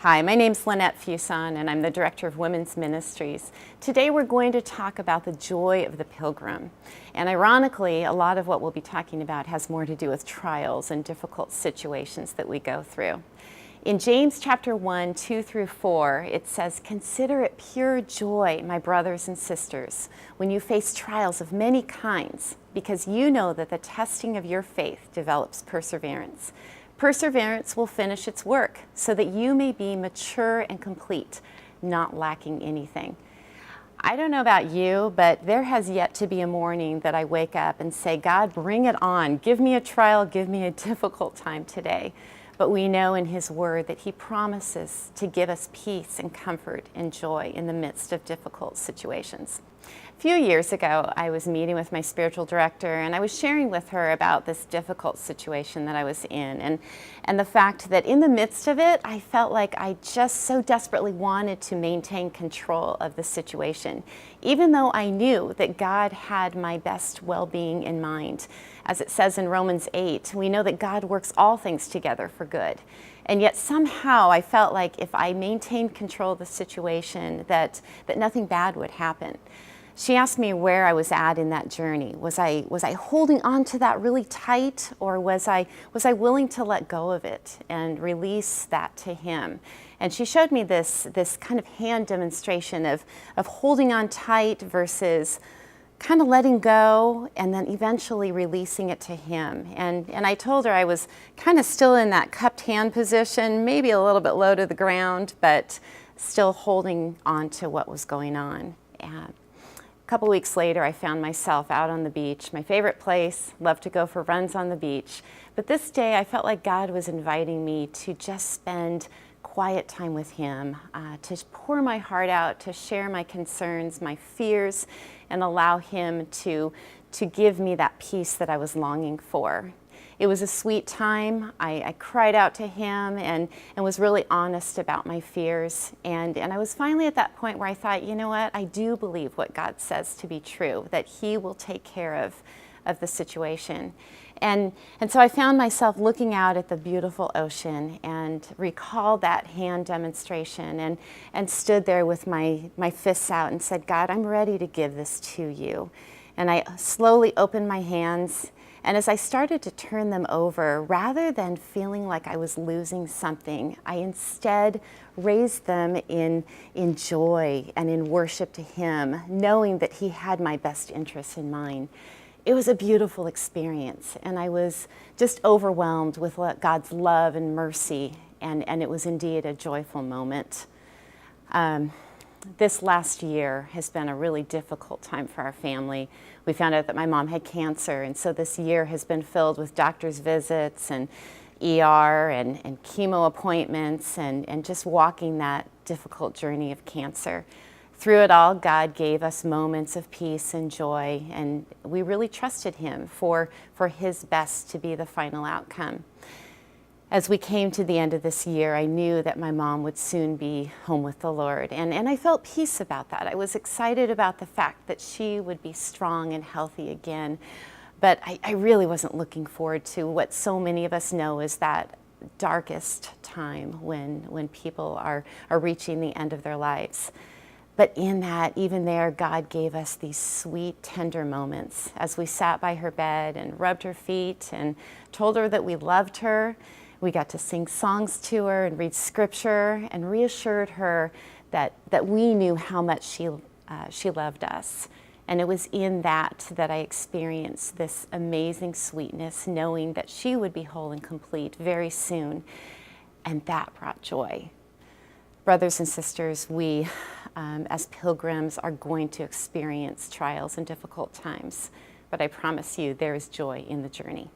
Hi, my name's Lynette Fuson, and I'm the Director of Women's Ministries. Today we're going to talk about the joy of the pilgrim. And ironically, a lot of what we'll be talking about has more to do with trials and difficult situations that we go through. In James chapter 1, 2 through 4, it says, "Consider it pure joy, my brothers and sisters, when you face trials of many kinds, because you know that the testing of your faith develops perseverance. Perseverance will finish its work, so that you may be mature and complete, not lacking anything." I don't know about you, but there has yet to be a morning that I wake up and say, "God, bring it on. Give me a trial, give me a difficult time today." But we know in His Word that He promises to give us peace and comfort and joy in the midst of difficult situations. A few years ago, I was meeting with my spiritual director, and I was sharing with her about this difficult situation that I was in, and the fact that in the midst of it, I felt like I just so desperately wanted to maintain control of the situation, even though I knew that God had my best well-being in mind. As it says in Romans 8, we know that God works all things together for good. And yet somehow I felt like if I maintained control of the situation, that nothing bad would happen. She asked me where I was at in that journey. Was I holding on to that really tight, or was I willing to let go of it and release that to Him? And she showed me this kind of hand demonstration of holding on tight versus kind of letting go and then eventually releasing it to Him. And I told her I was kind of still in that cupped hand position, maybe a little bit low to the ground, but still holding on to what was going on. A couple weeks later, I found myself out on the beach, my favorite place, love to go for runs on the beach. But this day, I felt like God was inviting me to just spend quiet time with Him, to pour my heart out, to share my concerns, my fears, and allow Him to give me that peace that I was longing for. It was a sweet time. I cried out to Him and was really honest about my fears. And I was finally at that point where I thought, you know what, I do believe what God says to be true, that He will take care of the situation. And so I found myself looking out at the beautiful ocean and recalled that hand demonstration and stood there with my fists out and said, "God, I'm ready to give this to you." And I slowly opened my hands, and as I started to turn them over, rather than feeling like I was losing something, I instead raised them in joy and in worship to Him, knowing that He had my best interests in mind. It was a beautiful experience, and I was just overwhelmed with God's love and mercy, and it was indeed a joyful moment. This last year has been a really difficult time for our family. We found out that my mom had cancer, and so this year has been filled with doctor's visits and ER and chemo appointments and just walking that difficult journey of cancer. Through it all, God gave us moments of peace and joy, and we really trusted Him for His best to be the final outcome. As we came to the end of this year, I knew that my mom would soon be home with the Lord, and I felt peace about that. I was excited about the fact that she would be strong and healthy again, but I really wasn't looking forward to what so many of us know is that darkest time when people are reaching the end of their lives. But in that, even there, God gave us these sweet, tender moments as we sat by her bed and rubbed her feet and told her that we loved her. We got to sing songs to her and read scripture and reassured her that we knew how much she loved us. And it was in that I experienced this amazing sweetness, knowing that she would be whole and complete very soon. And that brought joy. Brothers and sisters, we as pilgrims are going to experience trials and difficult times, but I promise you there is joy in the journey.